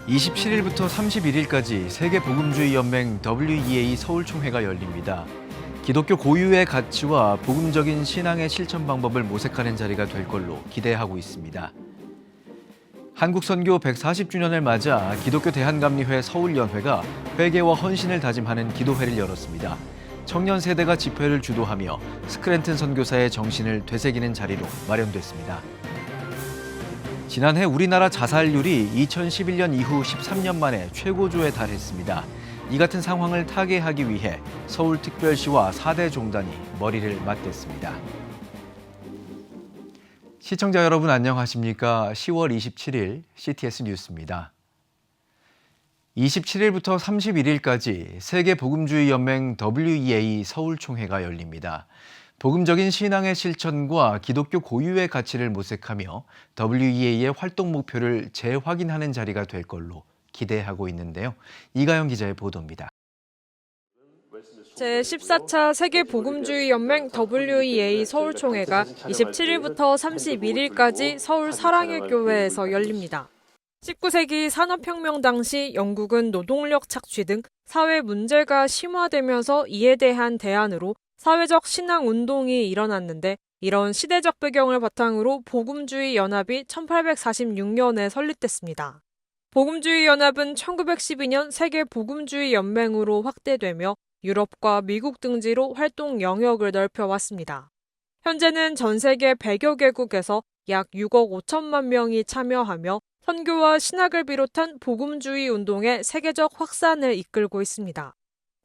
27일부터 31일까지 세계복음주의연맹 WEA 서울총회가 열립니다. 기독교 고유의 가치와 복음적인 신앙의 실천 방법을 모색하는 자리가 될 걸로 기대하고 있습니다. 한국선교 140주년을 맞아 기독교 대한감리회 서울연회가 회개와 헌신을 다짐하는 기도회를 열었습니다. 청년 세대가 집회를 주도하며 스크랜튼 선교사의 정신을 되새기는 자리로 마련됐습니다. 지난해 우리나라 자살률이 2011년 이후 13년 만에 최고조에 달했습니다. 이 같은 상황을 타개하기 위해 서울특별시와 4대 종단이 머리를 맞댔습니다. 시청자 여러분 안녕하십니까? 10월 27일 CTS 뉴스입니다. 27일부터 31일까지 세계복음주의연맹 WEA 서울총회가 열립니다. 복음적인 신앙의 실천과 기독교 고유의 가치를 모색하며 WEA의 활동 목표를 재확인하는 자리가 될 걸로 기대하고 있는데요. 이가영 기자의 보도입니다. 제14차 세계복음주의연맹 WEA 서울총회가 27일부터 31일까지 서울 사랑의 교회에서 열립니다. 19세기 산업혁명 당시 영국은 노동력 착취 등 사회 문제가 심화되면서 이에 대한 대안으로 사회적 신앙운동이 일어났는데 이런 시대적 배경을 바탕으로 복음주의 연합이 1846년에 설립됐습니다. 복음주의 연합은 1912년 세계 복음주의 연맹으로 확대되며 유럽과 미국 등지로 활동 영역을 넓혀왔습니다. 현재는 전 세계 100여 개국에서 약 6억 5천만 명이 참여하며 선교와 신학을 비롯한 복음주의 운동의 세계적 확산을 이끌고 있습니다.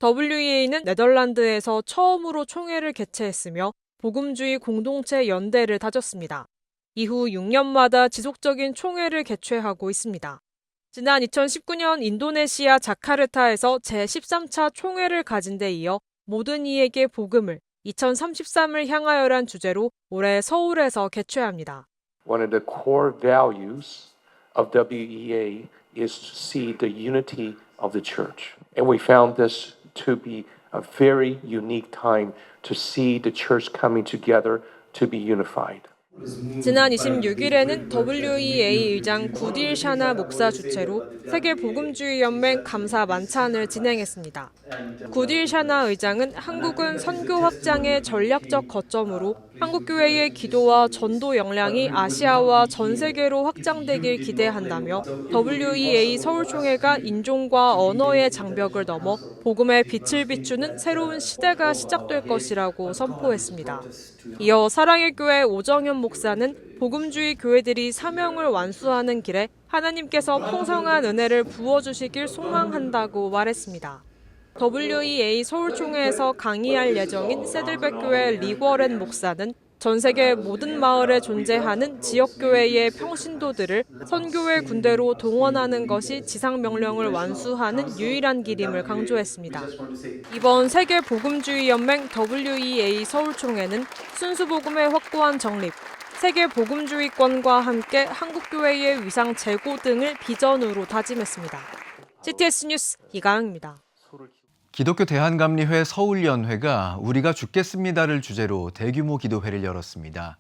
WEA는 네덜란드에서 처음으로 총회를 개최했으며 복음주의 공동체 연대를 다졌습니다. 이후 6년마다 지속적인 총회를 개최하고 있습니다. 지난 2019년 인도네시아 자카르타에서 제13차 총회를 가진 데 이어 모든 이에게 복음을 2033을 향하여란 주제로 올해 서울에서 개최합니다. One of the core values of WEA is to see the unity of the church. And we found this to be a very unique time to see the church coming together to be unified. 지난 26일에는 WEA 의장 구딜 샤나 목사 주최로 세계복음주의연맹 감사 만찬을 진행했습니다. 구딜 샤나 의장은 한국은 선교 확장의 전략적 거점으로 한국교회의 기도와 전도 역량이 아시아와 전 세계로 확장되길 기대한다며 WEA 서울총회가 인종과 언어의 장벽을 넘어 복음의 빛을 비추는 새로운 시대가 시작될 것이라고 선포했습니다. 이어 사랑의 교회 오정현 목사는 복음주의 교회들이 사명을 완수하는 길에 하나님께서 풍성한 은혜를 부어주시길 소망한다고 말했습니다. WEA 서울총회에서 강의할 예정인 새들백교회 리워렌 목사는 전 세계 모든 마을에 존재하는 지역교회의 평신도들을 선교의 군대로 동원하는 것이 지상명령을 완수하는 유일한 길임을 강조했습니다. 이번 세계복음주의연맹 WEA 서울총회는 순수복음의 확고한 정립, 세계복음주의권과 함께 한국교회의 위상 제고 등을 비전으로 다짐했습니다. CTS 뉴스 이가영입니다. 기독교 대한감리회 서울연회가 우리가 죽겠습니다를 주제로 대규모 기도회를 열었습니다.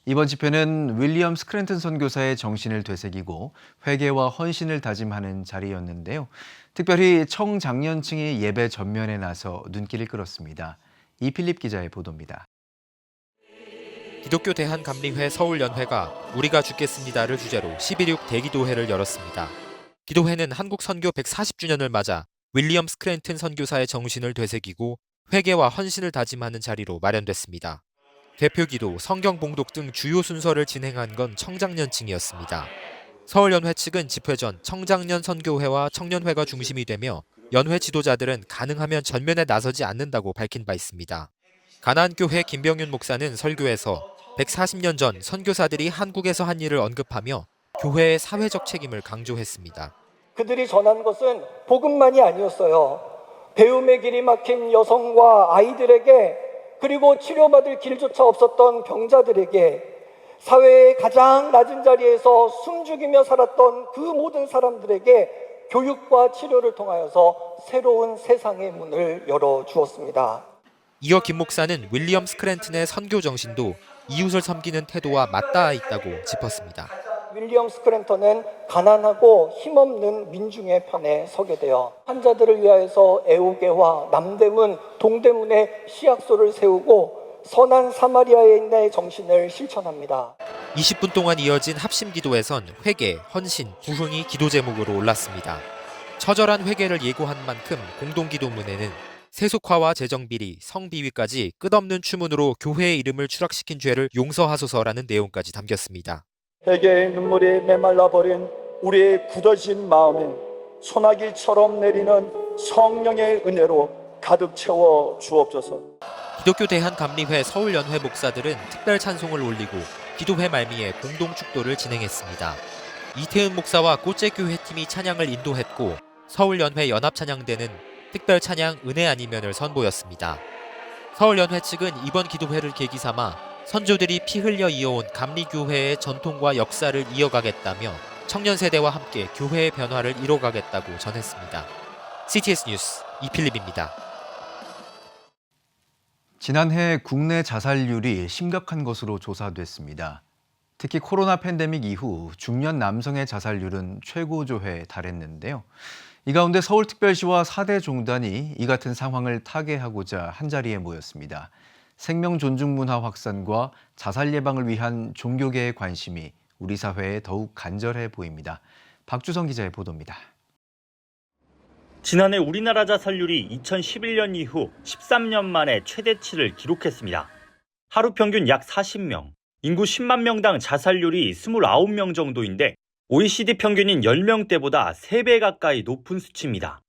이번 집회는 윌리엄 스크랜튼 선교사의 정신을 되새기고 회개와 헌신을 다짐하는 자리였는데요. 특별히 청장년층이 예배 전면에 나서 눈길을 끌었습니다. 이필립 기자의 보도입니다. 기독교 대한감리회 서울연회가 우리가 죽겠습니다를 주제로 12.6 대기도회를 열었습니다. 기도회는 한국 선교 140주년을 맞아 윌리엄 스크랜튼 선교사의 정신을 되새기고 회개와 헌신을 다짐하는 자리로 마련됐습니다. 대표기도, 성경 봉독 등 주요 순서를 진행한 건 청장년층이었습니다. 서울연회 측은 집회 전 청장년 선교회와 청년회가 중심이 되며 연회 지도자들은 가능하면 전면에 나서지 않는다고 밝힌 바 있습니다. 가나안교회 김병윤 목사는 설교에서 140년 전 선교사들이 한국에서 한 일을 언급하며 교회의 사회적 책임을 강조했습니다. 그들이 전한 것은 복음만이 아니었어요. 배움의 길이 막힌 여성과 아이들에게, 그리고 치료받을 길조차 없었던 병자들에게, 사회의 가장 낮은 자리에서 숨죽이며 살았던 그 모든 사람들에게 교육과 치료를 통하여서 새로운 세상의 문을 열어주었습니다. 이어 김 목사는 윌리엄 스크랜튼의 선교 정신도 이웃을 섬기는 태도와 맞닿아 있다고 짚었습니다. 윌리엄 스크랜턴은 가난하고 힘없는 민중의 편에 서게 되어 환자들을 위하여서 애호개와 남대문, 동대문에 시약소를 세우고 선한 사마리아인의 정신을 실천합니다. 20분 동안 이어진 합심 기도에선 회개, 헌신, 부흥이 기도 제목으로 올랐습니다. 처절한 회개를 예고한 만큼 공동기도문에는 세속화와 재정비리, 성비위까지 끝없는 추문으로 교회의 이름을 추락시킨 죄를 용서하소서라는 내용까지 담겼습니다. 회개의 눈물이 메말라 버린 우리의 굳어진 마음에 소나기처럼 내리는 성령의 은혜로 가득 채워 주옵소서. 기독교 대한감리회 서울연회 목사들은 특별 찬송을 올리고 기도회 말미에 공동 축도를 진행했습니다. 이태은 목사와 꽃제교회팀이 찬양을 인도했고 서울연회 연합찬양대는 특별 찬양 은혜 아니면을 선보였습니다. 서울연회 측은 이번 기도회를 계기 삼아 선조들이 피 흘려 이어온 감리교회의 전통과 역사를 이어가겠다며 청년 세대와 함께 교회의 변화를 이뤄가겠다고 전했습니다. CTS 뉴스 이필립입니다. 지난해 국내 자살률이 심각한 것으로 조사됐습니다. 특히 코로나 팬데믹 이후 중년 남성의 자살률은 최고조에 달했는데요. 이 가운데 서울특별시와 4대 종단이 이 같은 상황을 타개하고자 한자리에 모였습니다. 생명 존중 문화 확산과 자살 예방을 위한 종교계의 관심이 우리 사회에 더욱 간절해 보입니다. 박주성 기자의 보도입니다. 지난해 우리나라 자살률이 2011년 이후 13년 만에 최대치를 기록했습니다. 하루 평균 약 40명, 인구 10만 명당 자살률이 29명 정도인데 OECD 평균인 10명대보다 3배 가까이 높은 수치입니다.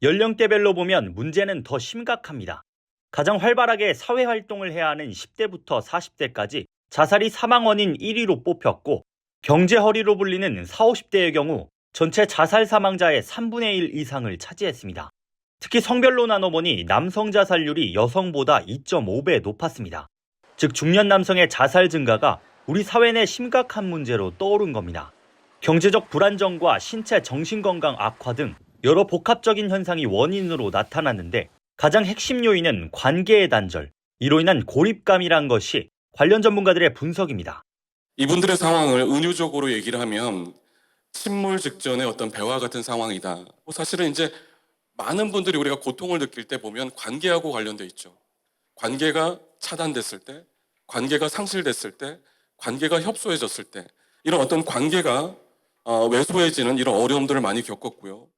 연령대별로 보면 문제는 더 심각합니다. 가장 활발하게 사회활동을 해야 하는 10대부터 40대까지 자살이 사망 원인 1위로 뽑혔고 경제허리로 불리는 40, 50대의 경우 전체 자살 사망자의 3분의 1 이상을 차지했습니다. 특히 성별로 나눠보니 남성 자살률이 여성보다 2.5배 높았습니다. 즉 중년 남성의 자살 증가가 우리 사회 내 심각한 문제로 떠오른 겁니다. 경제적 불안정과 신체 정신건강 악화 등 여러 복합적인 현상이 원인으로 나타났는데 가장 핵심 요인은 관계의 단절, 이로 인한 고립감이란 것이 관련 전문가들의 분석입니다. 이분들의 상황을 은유적으로 얘기를 하면 침몰 직전의 어떤 배와 같은 상황이다. 사실은 이제 많은 분들이 우리가 고통을 느낄 때 보면 관계하고 관련돼 있죠. 관계가 차단됐을 때, 관계가 상실됐을 때, 관계가 협소해졌을 때 이런 어떤 관계가 왜소해지는 이런 어려움들을 많이 겪었고요.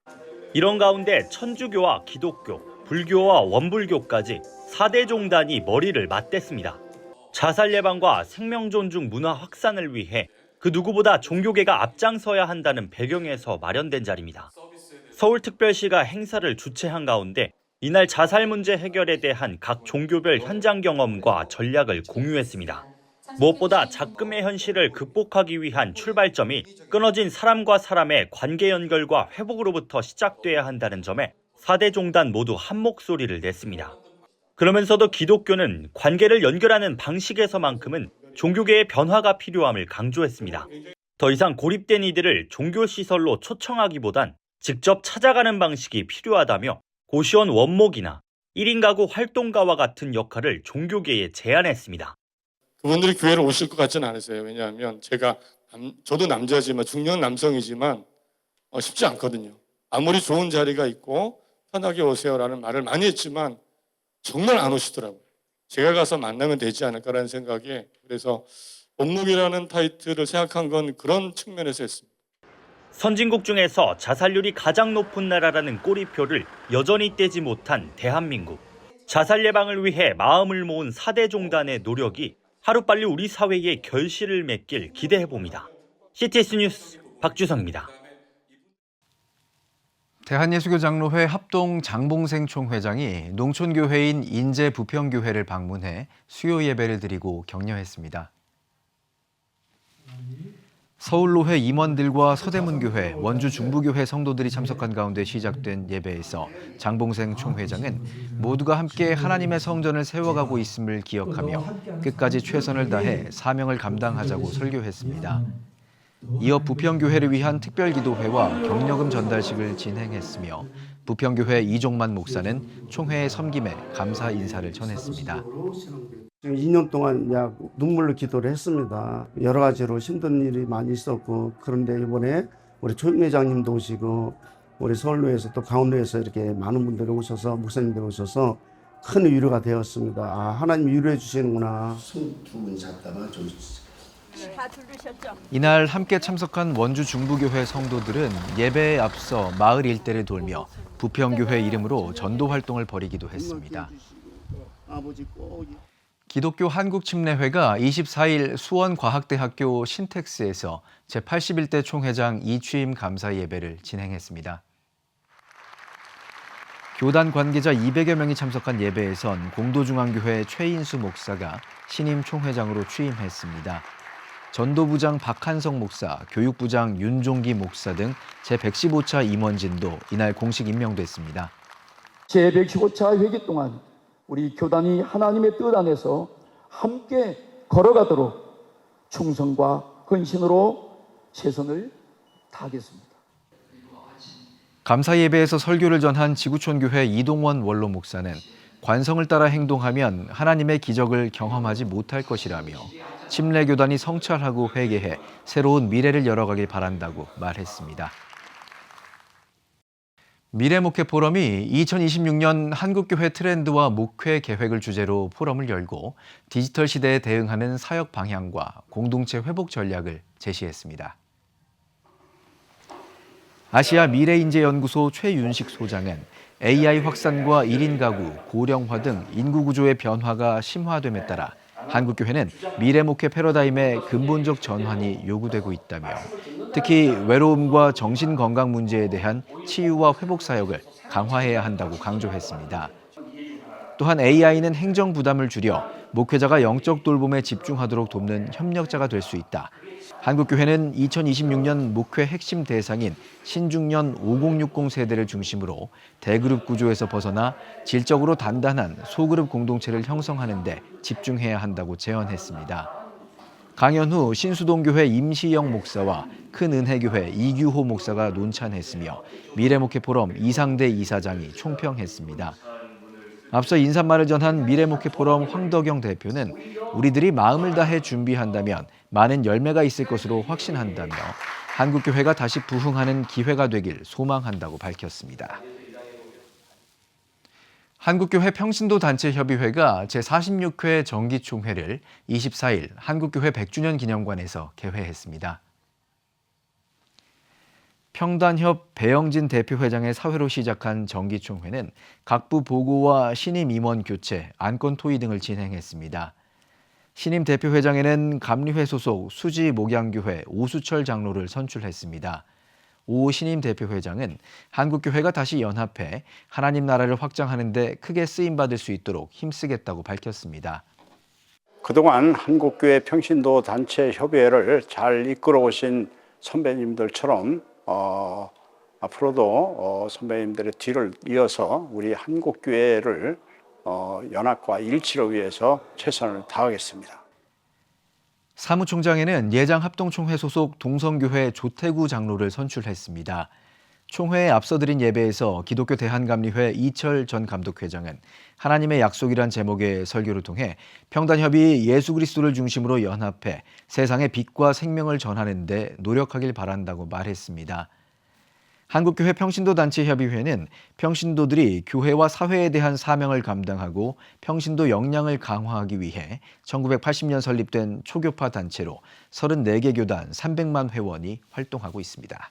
이런 가운데 천주교와 기독교, 불교와 원불교까지 4대 종단이 머리를 맞댔습니다. 자살 예방과 생명 존중 문화 확산을 위해 그 누구보다 종교계가 앞장서야 한다는 배경에서 마련된 자리입니다. 서울특별시가 행사를 주최한 가운데 이날 자살 문제 해결에 대한 각 종교별 현장 경험과 전략을 공유했습니다. 무엇보다 작금의 현실을 극복하기 위한 출발점이 끊어진 사람과 사람의 관계 연결과 회복으로부터 시작돼야 한다는 점에 4대 종단 모두 한 목소리를 냈습니다. 그러면서도 기독교는 관계를 연결하는 방식에서만큼은 종교계의 변화가 필요함을 강조했습니다. 더 이상 고립된 이들을 종교시설로 초청하기보단 직접 찾아가는 방식이 필요하다며 고시원 원목이나 1인 가구 활동가와 같은 역할을 종교계에 제안했습니다. 그분들이 교회를 오실 것 같지는 않으세요. 왜냐하면 저도 남자지만 중년 남성이지만 쉽지 않거든요. 아무리 좋은 자리가 있고 편하게 오세요라는 말을 많이 했지만 정말 안 오시더라고요. 제가 가서 만나면 되지 않을까라는 생각에 그래서 원목이라는 타이틀을 생각한 건 그런 측면에서 했습니다. 선진국 중에서 자살률이 가장 높은 나라라는 꼬리표를 여전히 떼지 못한 대한민국. 자살 예방을 위해 마음을 모은 4대 종단의 노력이 하루빨리 우리 사회에 결실을 맺길 기대해봅니다. CTS 뉴스 박주성입니다. 대한예수교장로회 합동 장봉생 총회장이 농촌교회인 인제부평교회를 방문해 수요 예배를 드리고 격려했습니다. 서울로회 임원들과 서대문교회, 원주 중부교회 성도들이 참석한 가운데 시작된 예배에서 장봉생 총회장은 모두가 함께 하나님의 성전을 세워가고 있음을 기억하며 끝까지 최선을 다해 사명을 감당하자고 설교했습니다. 이어 부평교회를 위한 특별기도회와 격려금 전달식을 진행했으며 부평교회 이종만 목사는 총회의 섬김에 감사 인사를 전했습니다. 2년 동안 눈물로 기도를 했습니다. 여러 가지로 힘든 일이 많이 있었고, 그런데 이번에 우리 총회장님도 오시고 우리 서울로에서 또 강원도에서 이렇게 많은 분들이 오셔서, 목사님들이 오셔서 큰 위로가 되었습니다. 아, 하나님이 위로해 주시는구나. 손 두 분 잡다가 좀 다 들으셨죠? 이날 함께 참석한 원주 중부교회 성도들은 예배에 앞서 마을 일대를 돌며 부평교회 이름으로 전도 활동을 벌이기도 했습니다. 아버지 꼭 기독교 한국침례회가 24일 수원과학대학교 신텍스에서 제81대 총회장 이취임 감사 예배를 진행했습니다. 교단 관계자 200여 명이 참석한 예배에선 공도중앙교회 최인수 목사가 신임 총회장으로 취임했습니다. 전도부장 박한성 목사, 교육부장 윤종기 목사 등 제115차 임원진도 이날 공식 임명됐습니다. 제115차 회기 동안 우리 교단이 하나님의 뜻 안에서 함께 걸어가도록 충성과 헌신으로 최선을 다하겠습니다. 감사 예배에서 설교를 전한 지구촌교회 이동원 원로 목사는 관성을 따라 행동하면 하나님의 기적을 경험하지 못할 것이라며 침례교단이 성찰하고 회개해 새로운 미래를 열어가길 바란다고 말했습니다. 미래목회 포럼이 2026년 한국교회 트렌드와 목회 계획을 주제로 포럼을 열고 디지털 시대에 대응하는 사역 방향과 공동체 회복 전략을 제시했습니다. 아시아 미래인재연구소 최윤식 소장은 AI 확산과 1인 가구, 고령화 등 인구 구조의 변화가 심화됨에 따라 한국교회는 미래목회 패러다임의 근본적 전환이 요구되고 있다며 특히 외로움과 정신건강 문제에 대한 치유와 회복 사역을 강화해야 한다고 강조했습니다. 또한 AI는 행정 부담을 줄여 목회자가 영적 돌봄에 집중하도록 돕는 협력자가 될 수 있다. 한국교회는 2026년 목회 핵심 대상인 신중년 5060 세대를 중심으로 대그룹 구조에서 벗어나 질적으로 단단한 소그룹 공동체를 형성하는 데 집중해야 한다고 제언했습니다. 강연 후 신수동교회 임시영 목사와 큰은혜교회 이규호 목사가 논찬했으며 미래목회 포럼 이상대 이사장이 총평했습니다. 앞서 인사말을 전한 미래목회 포럼 황덕영 대표는 우리들이 마음을 다해 준비한다면 많은 열매가 있을 것으로 확신한다며 한국교회가 다시 부흥하는 기회가 되길 소망한다고 밝혔습니다. 한국교회 평신도 단체협의회가 제46회 정기총회를 24일 한국교회 100주년 기념관에서 개회했습니다. 평단협 배영진 대표회장의 사회로 시작한 정기총회는 각부 보고와 신임 임원 교체, 안건 토의 등을 진행했습니다. 신임 대표회장에는 감리회 소속 수지목양교회 오수철 장로를 선출했습니다. 오 신임 대표회장은 한국교회가 다시 연합해 하나님 나라를 확장하는 데 크게 쓰임받을 수 있도록 힘쓰겠다고 밝혔습니다. 그동안 한국교회 평신도 단체 협의회를 잘 이끌어오신 선배님들처럼 앞으로도 선배님들의 뒤를 이어서 우리 한국교회를 연합과 일치를 위해서 최선을 다하겠습니다. 사무총장에는 예장합동총회 소속 동성교회 조태구 장로를 선출했습니다. 총회에 앞서 드린 예배에서 기독교 대한감리회 이철 전 감독회장은 하나님의 약속이란 제목의 설교를 통해 평단협이 예수 그리스도를 중심으로 연합해 세상의 빛과 생명을 전하는 데 노력하길 바란다고 말했습니다. 한국교회 평신도단체협의회는 평신도들이 교회와 사회에 대한 사명을 감당하고 평신도 역량을 강화하기 위해 1980년 설립된 초교파 단체로 34개 교단 300만 회원이 활동하고 있습니다.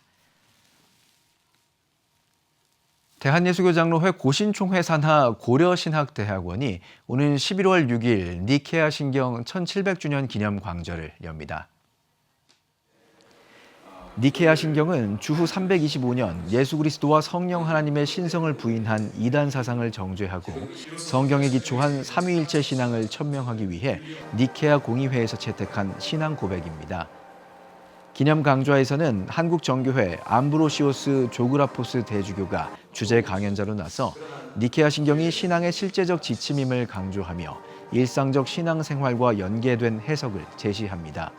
대한예수교장로회 고신총회 산하 고려신학대학원이 오는 11월 6일 니케아 신경 1700주년 기념 광절을 엽니다. 니케아 신경은 주후 325년 예수 그리스도와 성령 하나님의 신성을 부인한 이단 사상을 정죄하고 성경에 기초한 삼위일체 신앙을 천명하기 위해 니케아 공의회에서 채택한 신앙 고백입니다. 기념 강좌에서는 한국 정교회 암브로시오스 조그라포스 대주교가 주재 강연자로 나서 니케아 신경이 신앙의 실제적 지침임을 강조하며 일상적 신앙 생활과 연계된 해석을 제시합니다.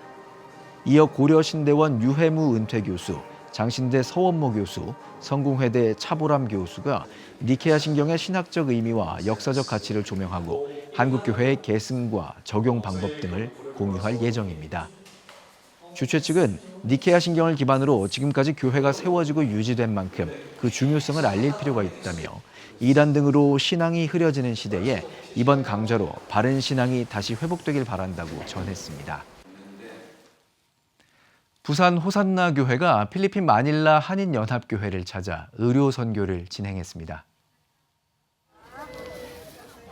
이어 고려신대원 유해무 은퇴교수, 장신대 서원모 교수, 성공회대 차보람 교수가 니케아 신경의 신학적 의미와 역사적 가치를 조명하고 한국교회의 계승과 적용 방법 등을 공유할 예정입니다. 주최 측은 니케아 신경을 기반으로 지금까지 교회가 세워지고 유지된 만큼 그 중요성을 알릴 필요가 있다며 이단 등으로 신앙이 흐려지는 시대에 이번 강좌로 바른 신앙이 다시 회복되길 바란다고 전했습니다. 부산 호산나 교회가 필리핀 마닐라 한인연합교회를 찾아 의료 선교를 진행했습니다.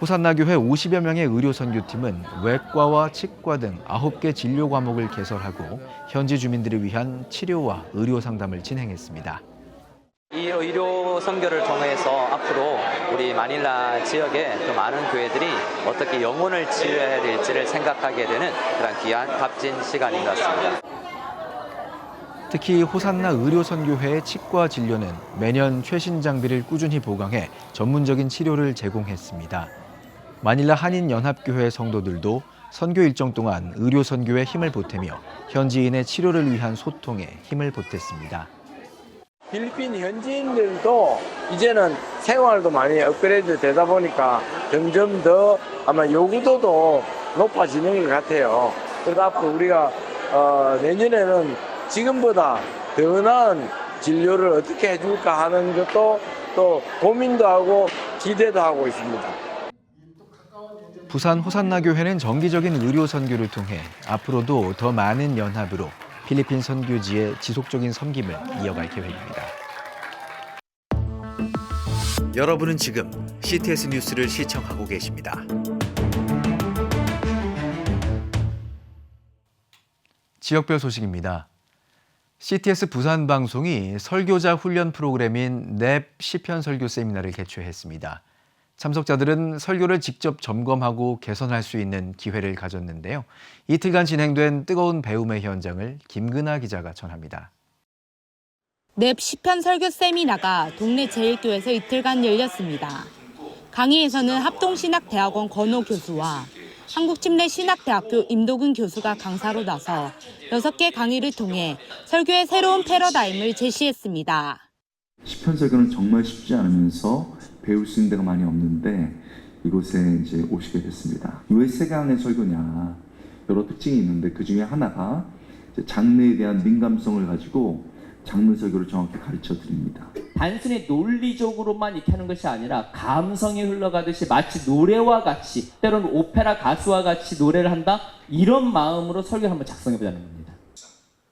호산나 교회 50여 명의 의료 선교팀은 외과와 치과 등 9개 진료 과목을 개설하고 현지 주민들을 위한 치료와 의료 상담을 진행했습니다. 이 의료 선교를 통해서 앞으로 우리 마닐라 지역의 더 많은 교회들이 어떻게 영혼을 치유해야 될지를 생각하게 되는 그런 귀한 값진 시간인 것 같습니다. 특히 호산나 의료선교회의 치과 진료는 매년 최신 장비를 꾸준히 보강해 전문적인 치료를 제공했습니다. 마닐라 한인연합교회 성도들도 선교 일정 동안 의료선교에 힘을 보태며 현지인의 치료를 위한 소통에 힘을 보탰습니다. 필리핀 현지인들도 이제는 생활도 많이 업그레이드 되다 보니까 점점 더 아마 요구도도 높아지는 것 같아요. 그래서 앞으로 우리가 내년에는 지금보다 더 나은 진료를 어떻게 해줄까 하는 것도 또 고민도 하고 기대도 하고 있습니다. 부산 호산나 교회는 정기적인 의료 선교를 통해 앞으로도 더 많은 연합으로 필리핀 선교지의 지속적인 섬김을 이어갈 계획입니다. 여러분은 지금 CTS 뉴스를 시청하고 계십니다. 지역별 소식입니다. CTS 부산 방송이 설교자 훈련 프로그램인 냅 시편 설교 세미나를 개최했습니다. 참석자들은 설교를 직접 점검하고 개선할 수 있는 기회를 가졌는데요. 이틀간 진행된 뜨거운 배움의 현장을 김근아 기자가 전합니다. 냅 시편 설교 세미나가 동네 제일교회에서 이틀간 열렸습니다. 강의에서는 합동신학대학원 권호 교수와 한국침례 신학대학교 임도근 교수가 강사로 나서 6개 강의를 통해 설교의 새로운 패러다임을 제시했습니다. 시편 설교는 정말 쉽지 않으면서 배울 수 있는 데가 많이 없는데 이곳에 이제 오시게 됐습니다. 왜 세 강의 설교냐? 여러 특징이 있는데 그 중에 하나가 장르에 대한 민감성을 가지고 장르 설교를 정확히 가르쳐 드립니다. 단순히 논리적으로만 이렇게 하는 것이 아니라 감성이 흘러가듯이 마치 노래와 같이 때로는 오페라 가수와 같이 노래를 한다 이런 마음으로 설교를 한번 작성해 보자는 겁니다.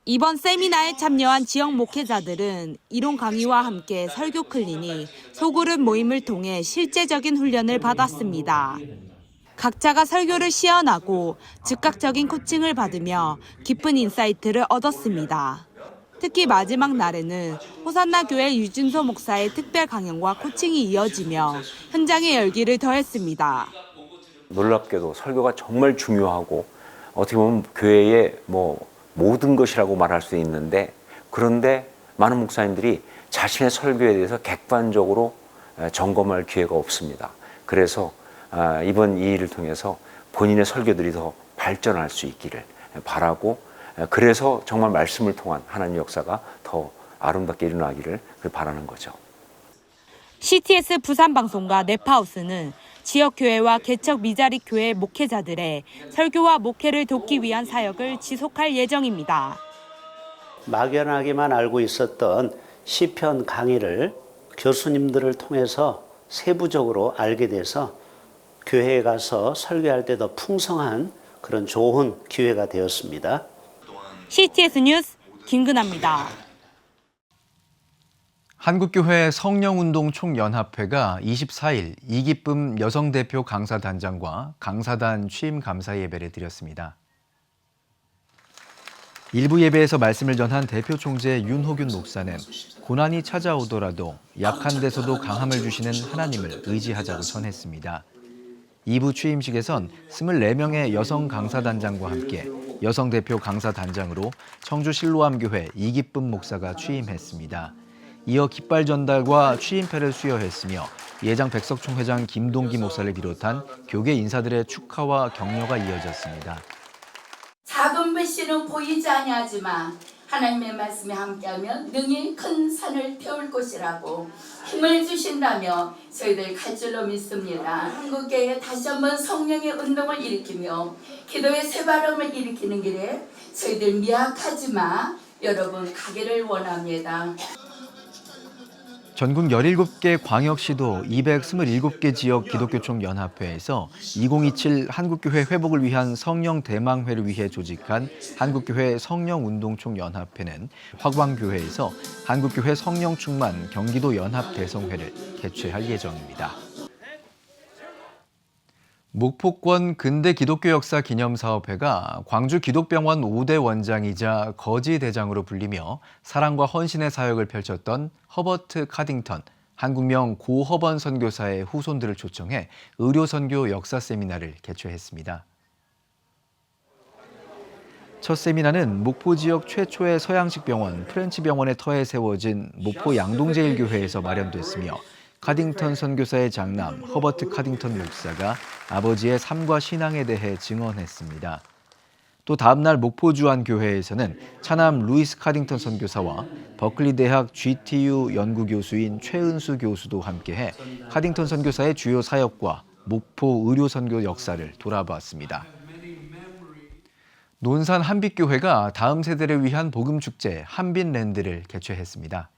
이번 세미나에 참여한 지역 목회자들은 이론 강의와 함께 설교 클리닉, 소그룹 모임을 통해 실제적인 훈련을 받았습니다. 각자가 설교를 시연하고 즉각적인 코칭을 받으며 깊은 인사이트를 얻었습니다. 특히 마지막 날에는 호산나 교회 유진소 목사의 특별 강연과 코칭이 이어지며 현장의 열기를 더했습니다. 놀랍게도 설교가 정말 중요하고 어떻게 보면 교회의 모든 것이라고 말할 수 있는데 그런데 많은 목사님들이 자신의 설교에 대해서 객관적으로 점검할 기회가 없습니다. 그래서 이번 이 일을 통해서 본인의 설교들이 더 발전할 수 있기를 바라고 그래서 정말 말씀을 통한 하나님의 역사가 더 아름답게 일어나기를 바라는 거죠. CTS 부산방송과 넵하우스는 지역교회와 개척 미자립 교회 목회자들의 설교와 목회를 돕기 위한 사역을 지속할 예정입니다. 막연하게만 알고 있었던 시편 강의를 교수님들을 통해서 세부적으로 알게 돼서 교회에 가서 설교할 때 더 풍성한 그런 좋은 기회가 되었습니다. CTS 뉴스 김근아입니다. 한국교회 성령운동 총연합회가 24일 이기쁨 여성대표 강사단장과 강사단 취임 감사 예배를 드렸습니다. 일부 예배에서 말씀을 전한 대표 총재 윤호균 목사는 고난이 찾아오더라도 약한 데서도 강함을 주시는 하나님을 의지하자고 전했습니다. 2부 취임식에선 24명의 여성 강사단장과 함께 여성 대표 강사단장으로 청주 실로암교회 이기쁨 목사가 취임했습니다. 이어 깃발 전달과 취임패를 수여했으며 예장 백석총 회장 김동기 목사를 비롯한 교계 인사들의 축하와 격려가 이어졌습니다. 작은 배씨를 너희는 보이지 아니하지만 하나님의 말씀에 함께하면 능히 큰 산을 태울 것이라고 힘을 주신다며 저희들 갈 줄로 믿습니다. 한국교회에 다시 한번 성령의 운동을 일으키며 기도의 새바람을 일으키는 길에 저희들 미약하지만 여러분 가기를 원합니다. 전국 17개 광역시도 227개 지역 기독교총연합회에서 2027 한국교회 회복을 위한 성령 대망회를 위해 조직한 한국교회 성령운동총연합회는 화광교회에서 한국교회 성령충만 경기도 연합대성회를 개최할 예정입니다. 목포권 근대 기독교 역사 기념사업회가 광주 기독병원 5대 원장이자 거지 대장으로 불리며 사랑과 헌신의 사역을 펼쳤던 허버트 카딩턴, 한국명 고 허번 선교사의 후손들을 초청해 의료선교 역사 세미나를 개최했습니다. 첫 세미나는 목포 지역 최초의 서양식 병원 프렌치병원의 터에 세워진 목포 양동제일교회에서 마련됐으며 카딩턴 선교사의 장남 허버트 카딩턴 목사가 아버지의 삶과 신앙에 대해 증언했습니다. 또 다음 날 목포 주안교회에서는 차남 루이스 카딩턴 선교사와 버클리 대학 GTU 연구교수인 최은수 교수도 함께해 카딩턴 선교사의 주요 사역과 목포 의료선교 역사를 돌아보았습니다. 논산 한빛교회가 다음 세대를 위한 복음축제 한빛랜드를 개최했습니다.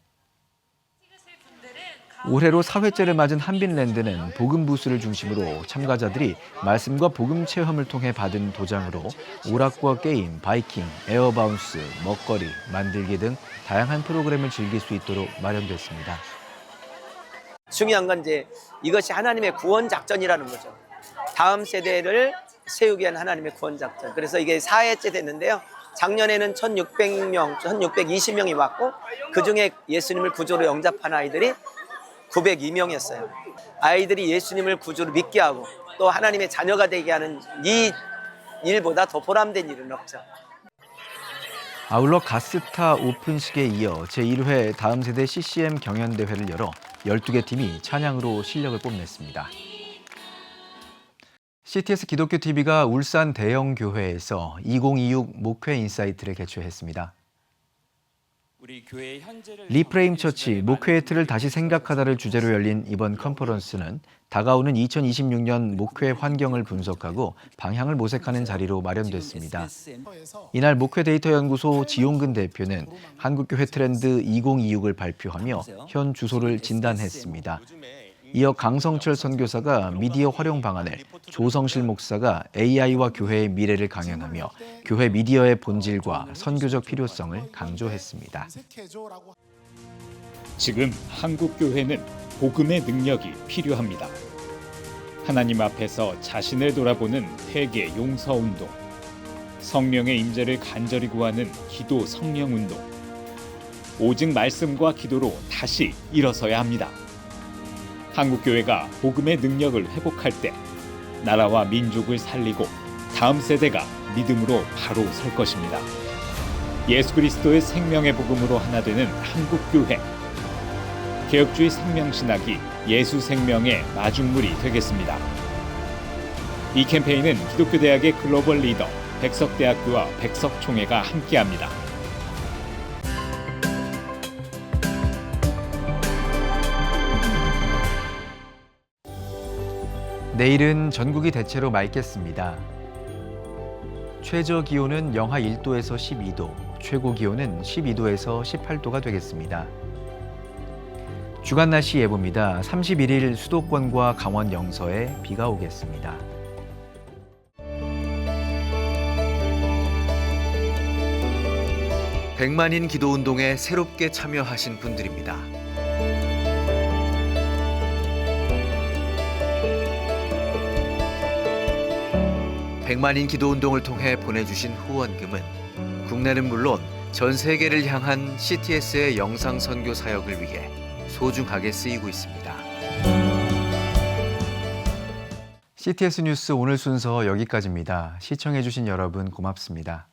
올해로 4회째를 맞은 한빛랜드는 복음 부스를 중심으로 참가자들이 말씀과 복음 체험을 통해 받은 도장으로 오락과 게임, 바이킹, 에어바운스, 먹거리, 만들기 등 다양한 프로그램을 즐길 수 있도록 마련됐습니다. 중요한 건 이제 이것이 하나님의 구원 작전이라는 거죠. 다음 세대를 세우기 위한 하나님의 구원 작전. 그래서 이게 4회째 됐는데요. 작년에는 1,600명, 1,620명이 왔고 그중에 예수님을 구주로 영접한 아이들이 902명이었어요. 아이들이 예수님을 구주로 믿게 하고 또 하나님의 자녀가 되게 하는 이 일보다 더 보람된 일은 없죠. 아울러 가스타 오픈식에 이어 제1회 다음 세대 CCM 경연대회를 열어 12개 팀이 찬양으로 실력을 뽐냈습니다. CTS 기독교TV가 울산 대형교회에서 2026 목회 인사이트를 개최했습니다. 리프레임 처치 목회의 틀을 다시 생각하다를 주제로 열린 이번 컨퍼런스는 다가오는 2026년 목회 환경을 분석하고 방향을 모색하는 자리로 마련됐습니다. 이날 목회데이터연구소 지용근 대표는 한국교회 트렌드 2026을 발표하며 현 주소를 진단했습니다. 이어 강성철 선교사가 미디어 활용 방안을, 조성실 목사가 AI와 교회의 미래를 강연하며 교회 미디어의 본질과 선교적 필요성을 강조했습니다. 지금 한국 교회는 복음의 능력이 필요합니다. 하나님 앞에서 자신을 돌아보는 회개 용서 운동, 성령의 임재를 간절히 구하는 기도 성령 운동, 오직 말씀과 기도로 다시 일어서야 합니다. 한국교회가 복음의 능력을 회복할 때 나라와 민족을 살리고 다음 세대가 믿음으로 바로 설 것입니다. 예수 그리스도의 생명의 복음으로 하나 되는 한국교회. 개혁주의 생명신학이 예수 생명의 마중물이 되겠습니다. 이 캠페인은 기독교대학의 글로벌 리더 백석대학교와 백석총회가 함께합니다. 내일은 전국이 대체로 맑겠습니다. 최저 기온은 영하 1도에서 12도, 최고 기온은 12도에서 18도가 되겠습니다. 주간 날씨 예보입니다. 31일 수도권과 강원 영서에 비가 오겠습니다. 백만인 기도운동에 새롭게 참여하신 분들입니다. 백만인 기도운동을 통해 보내주신 후원금은 국내는 물론 전 세계를 향한 CTS의 영상 선교 사역을 위해 소중하게 쓰이고 있습니다. CTS 뉴스 오늘 순서 여기까지입니다. 시청해주신 여러분 고맙습니다.